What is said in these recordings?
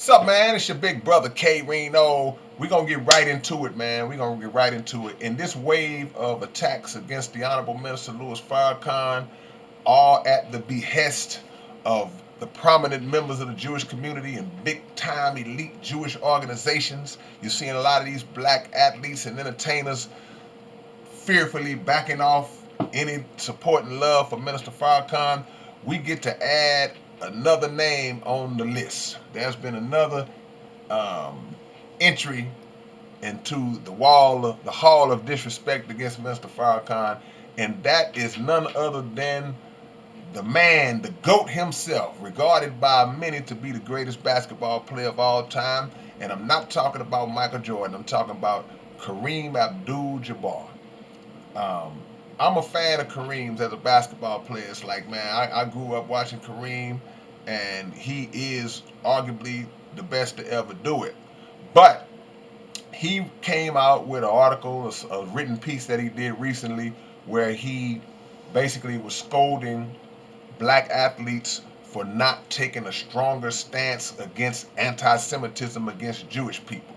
What's up, man? It's your big brother K-Rino. We're going to get right into it, man. We're going to get right into it. In this wave of attacks against the Honorable Minister Louis Farrakhan, all at the behest of the prominent members of the Jewish community and big-time elite Jewish organizations, you're seeing a lot of these black athletes and entertainers fearfully backing off any support and love for Minister Farrakhan. We get to add another name on the list. There's been another um, entry into the hall of disrespect against Minister Farrakhan, and that is none other than the man, the GOAT himself, regarded by many to be the greatest basketball player of all time. And I'm not talking about Michael Jordan, I'm talking about Kareem Abdul Jabbar. Um, I'm a fan of Kareem's as a basketball player. It's like, man, I grew up watching Kareem, and he is arguably the best to ever do it. But he came out with an article, a written piece that he did recently, where he basically was scolding black athletes for not taking a stronger stance against anti-Semitism against Jewish people.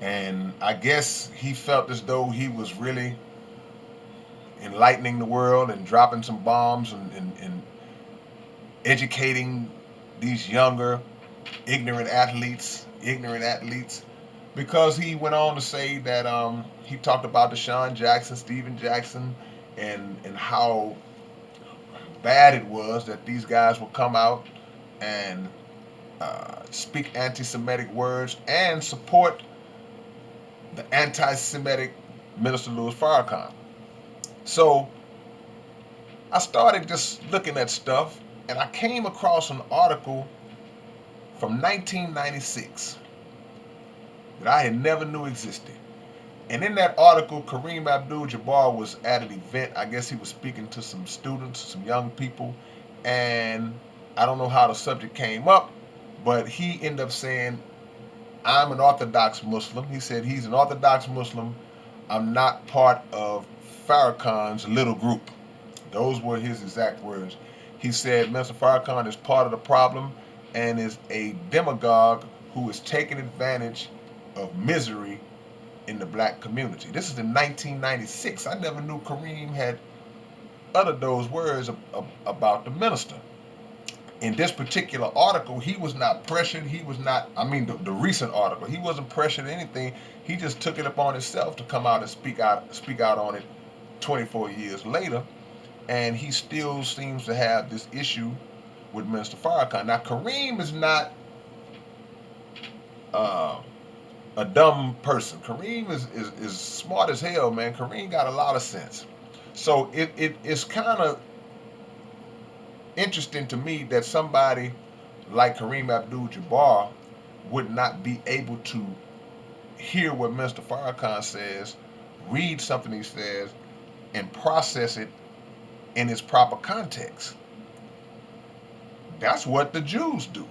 And I guess he felt as though he was really enlightening the world and dropping some bombs and educating these younger, ignorant athletes, because he went on to say that he talked about Deshaun Jackson, Steven Jackson, and how bad it was that these guys would come out and speak anti-Semitic words and support the anti-Semitic Minister Louis Farrakhan. So I started just looking at stuff, and I came across an article from 1996 that I had never knew existed. And in that article, Kareem Abdul-Jabbar was at an event. I guess he was speaking to some students, some young people, and I don't know how the subject came up, but he ended up saying, "I'm an Orthodox Muslim." He said he's an Orthodox Muslim. "I'm not part of Farrakhan's little group." Those were his exact words. He said Mr. Farrakhan is part of the problem and is a demagogue who is taking advantage of misery in the black community. This is in 1996. I never knew Kareem had uttered those words about the minister. In this particular article, he was not pressured. He was not, I mean, the recent article, he wasn't pressured or anything. He just took it upon himself to come out and speak out on it 24 years later. And he still seems to have this issue with Mr. Farrakhan. Now, Kareem is not uh, a dumb person. Kareem is smart as hell, man. Kareem got a lot of sense. So it's kind of interesting to me that somebody like Kareem Abdul-Jabbar would not be able to hear what Mr. Farrakhan says, read something he says, and process it in its proper context. That's what the Jews do.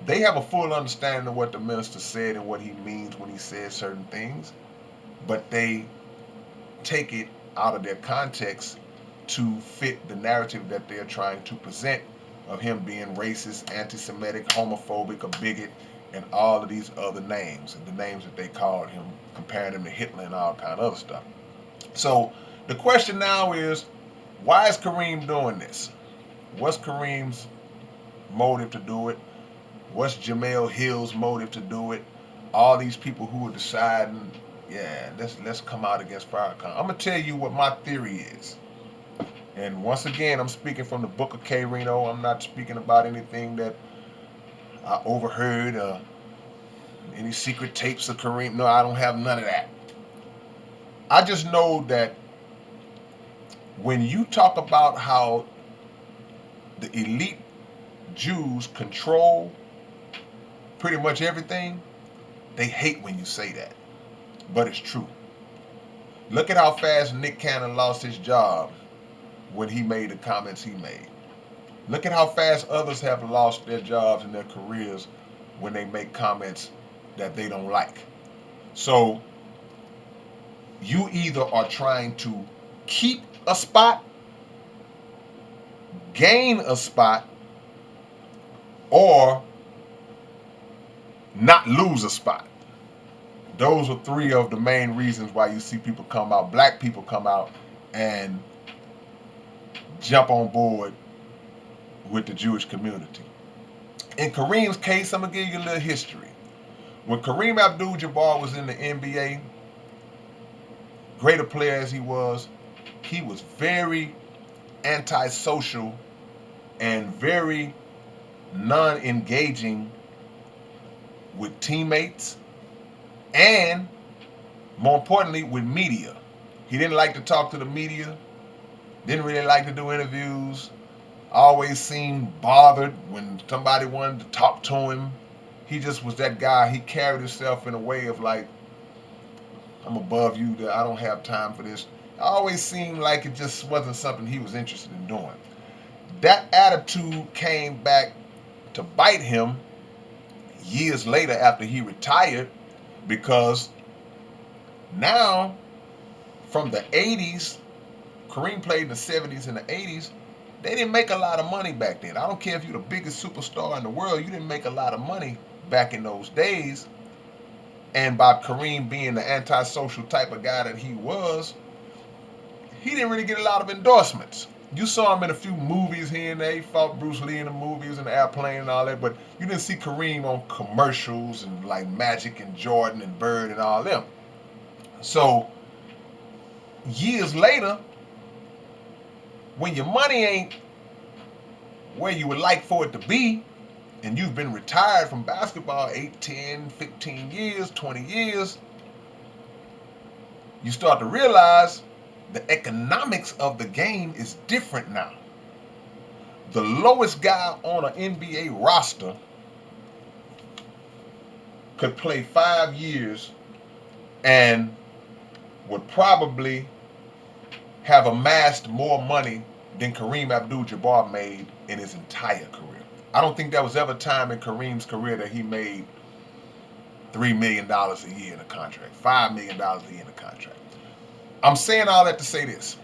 They have a full understanding of what the minister said and what he means when he says certain things, but they take it out of their context to fit the narrative that they're trying to present of him being racist, anti-Semitic, homophobic, a bigot, and all of these other names, and the names that they called him, comparing him to Hitler and all kind of other stuff. So the question now is, why is Kareem doing this? What's Kareem's motive to do it? What's Jamel Hill's motive to do it? All these people who are deciding, yeah, let's come out against Farrakhan. I'm gonna tell you what my theory is. And once again, I'm speaking from the book of K-Rino. I'm not speaking about anything that I overheard, any secret tapes of Kareem. No, I don't have none of that. I just know that when you talk about how the elite Jews control pretty much everything, they hate when you say that. But it's true. Look at how fast Nick Cannon lost his job when he made the comments he made. Look at how fast others have lost their jobs and their careers when they make comments that they don't like. So you either are trying to keep a spot, gain a spot, or not lose a spot. Those are three of the main reasons why you see people come out, black people come out and jump on board with the Jewish community. In Kareem's case, I'm going to give you a little history. When Kareem Abdul Jabbar was in the NBA, great a player as he was very antisocial and very non engaging with teammates and, more importantly, with media. He didn't like to talk to the media, didn't really like to do interviews, always seemed bothered when somebody wanted to talk to him. He just was that guy. He carried himself in a way of like, I'm above you, that I don't have time for this. It always seemed like it just wasn't something he was interested in doing. That attitude came back to bite him years later after he retired, because now from the 80s, Kareem played in the 70s and the 80s, they didn't make a lot of money back then. I don't care if you're the biggest superstar in the world, you didn't make a lot of money back in those days. And by Kareem being the antisocial type of guy that he was, he didn't really get a lot of endorsements. You saw him in a few movies here and there. He fought Bruce Lee in the movies and the airplane and all that, but you didn't see Kareem on commercials and like Magic and Jordan and Bird and all them. So years later, when your money ain't where you would like for it to be, and you've been retired from basketball 8, 10, 15 years, 20 years, you start to realize the economics of the game is different now. The lowest guy on an NBA roster could play 5 years and would probably have amassed more money than Kareem Abdul Jabbar made in his entire career. I don't think there was ever a time in Kareem's career that he made $3 million a year in a contract, $5 million a year in a contract. I'm saying all that to say this.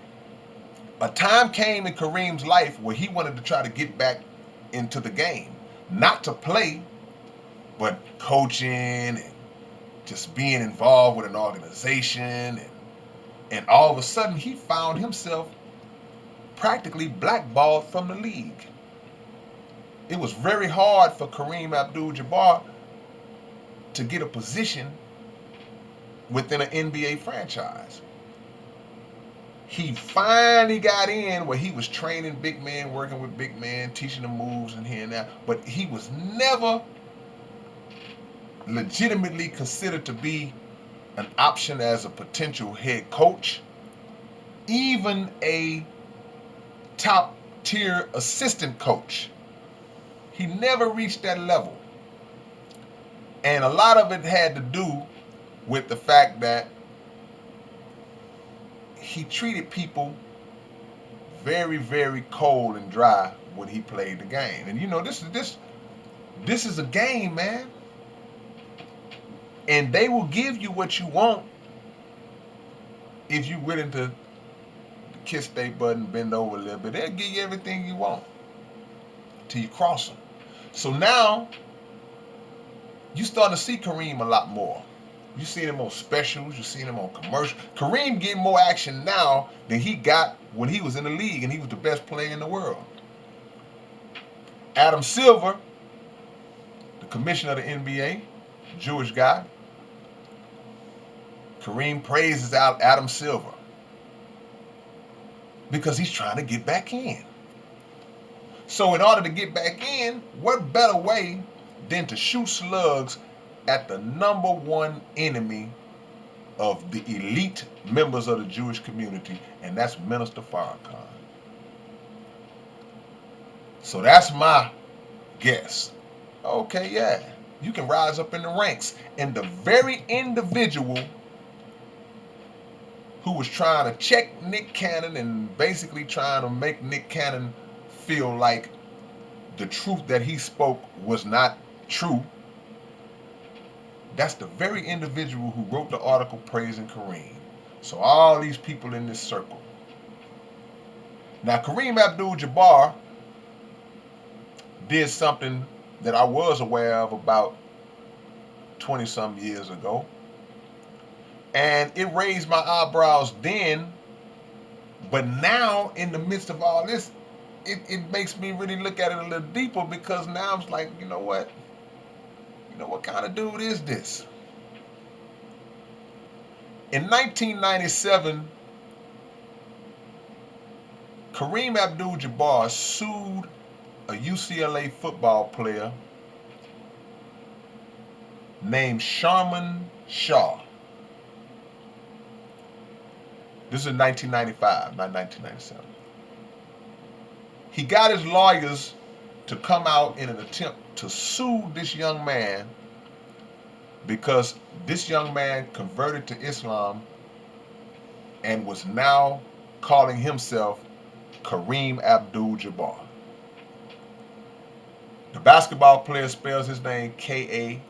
A time came in Kareem's life where he wanted to try to get back into the game. Not to play, but coaching and just being involved with an organization. And all of a sudden, he found himself practically blackballed from the league. It was very hard for Kareem Abdul Jabbar to get a position within an NBA franchise. He finally got in where he was training big men, working with big men, teaching them moves and here and there, but he was never legitimately considered to be an option as a potential head coach, even a top tier assistant coach. He never reached that level. And a lot of it had to do with the fact that he treated people very, very cold and dry when he played the game. And you know, this is a game, man. And they will give you what you want if you're willing to kiss their butt and bend over a little bit. They'll give you everything you want till you cross them. So now you start to see Kareem a lot more. You see him on specials, you see him on commercials. Kareem getting more action now than he got when he was in the league and he was the best player in the world. Adam Silver, the commissioner of the NBA, Jewish guy, Kareem praises out Adam Silver because he's trying to get back in. So in order to get back in, what better way than to shoot slugs at the number one enemy of the elite members of the Jewish community, and that's Minister Farrakhan. So that's my guess. Okay, yeah, you can rise up in the ranks. And the very individual who was trying to check Nick Cannon and basically trying to make Nick Cannon feel like the truth that he spoke was not true, that's the very individual who wrote the article praising Kareem. So all these people in this circle. Now Kareem Abdul Jabbar did something that I was aware of about 20-some years ago. And it raised my eyebrows then, but now in the midst of all this, it makes me really look at it a little deeper, because now I'm like, you know what? You know what kind of dude is this? In 1997, Kareem Abdul Jabbar sued a UCLA football player named Sharman Shaw. This is 1995, not 1997. He got his lawyers to come out in an attempt to sue this young man because this young man converted to Islam and was now calling himself Kareem Abdul Jabbar. The basketball player spells his name Kareem.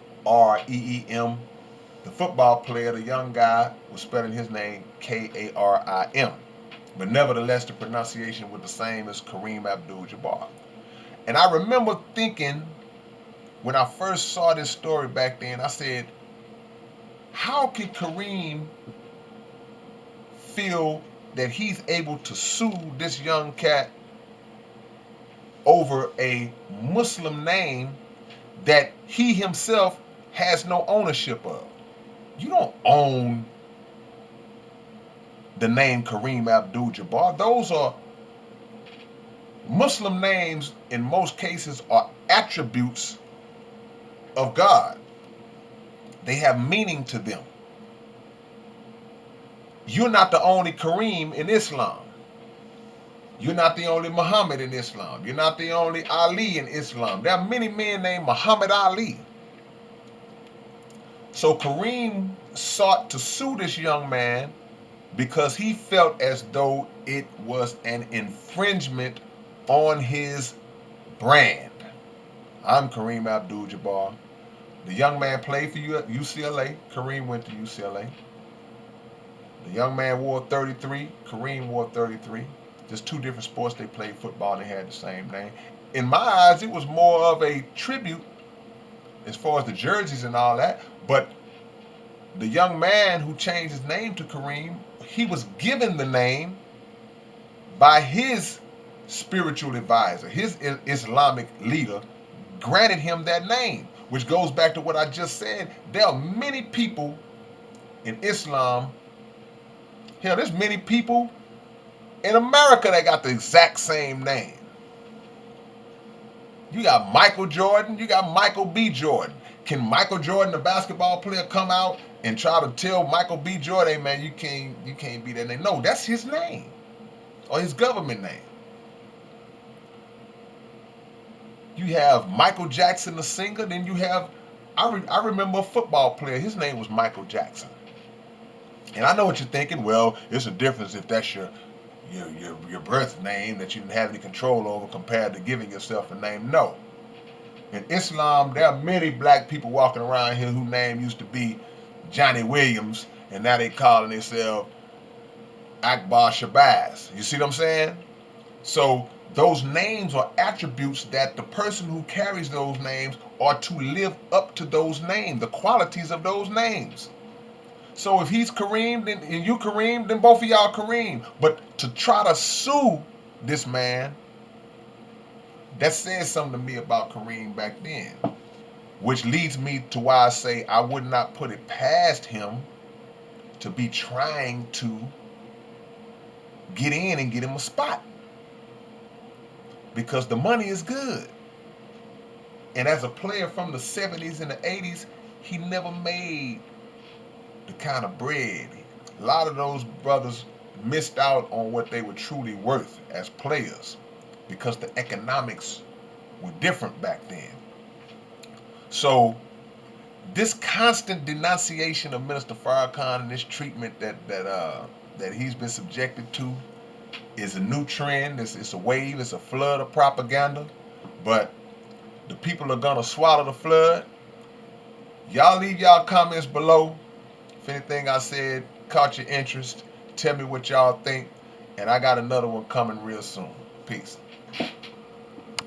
The football player, the young guy, was spelling his name Karim. But nevertheless, the pronunciation was the same as Kareem Abdul Jabbar. And I remember thinking, when I first saw this story back then, I said, how can Kareem feel that he's able to sue this young cat over a Muslim name that he himself has no ownership of? You don't own the name Kareem Abdul Jabbar. Those are Muslim names, in most cases, are attributes of God. They have meaning to them. You're not the only Kareem in Islam. You're not the only Muhammad in Islam. You're not the only Ali in Islam. There are many men named Muhammad Ali. So Kareem sought to sue this young man because he felt as though it was an infringement on his brand. I'm Kareem Abdul Jabbar. The young man played for UCLA. Kareem went to UCLA. The young man wore 33. Kareem wore 33. Just two different sports. They played football and they had the same name. In my eyes, it was more of a tribute as far as the jerseys and all that. But the young man who changed his name to Kareem, he was given the name by his spiritual advisor, his Islamic leader, granted him that name, which goes back to what I just said. There are many people in Islam. Hell, there's many people in America that got the exact same name. You got Michael Jordan, you got Michael B. Jordan. Can Michael Jordan, the basketball player, come out and try to tell Michael B. Jordan, hey man, you can't be that name? No, that's his name, or his government name. You have Michael Jackson, the singer. Then you have, I remember a football player. His name was Michael Jackson. And I know what you're thinking. Well, it's a difference if that's your birth name that you didn't have any control over compared to giving yourself a name. No. In Islam, there are many black people walking around here whose name used to be Johnny Williams, and now they calling themselves Akbar Shabazz. You see what I'm saying? So those names are attributes that the person who carries those names are to live up to those names, the qualities of those names. So if he's Kareem, then and you Kareem, then both of y'all Kareem. But to try to sue this man, that says something to me about Kareem back then, which leads me to why I say I would not put it past him to be trying to get in and get him a spot, because the money is good. And as a player from the 70s and the 80s, he never made the kind of bread. A lot of those brothers missed out on what they were truly worth as players because the economics were different back then. So this constant denunciation of Minister Farrakhan and this treatment that he's been subjected to is a new trend. It's a wave. It's a flood of propaganda. But the people are gonna swallow the flood. Y'all leave y'all comments below. If anything I said caught your interest, tell me what y'all think. And I got another one coming real soon. Peace.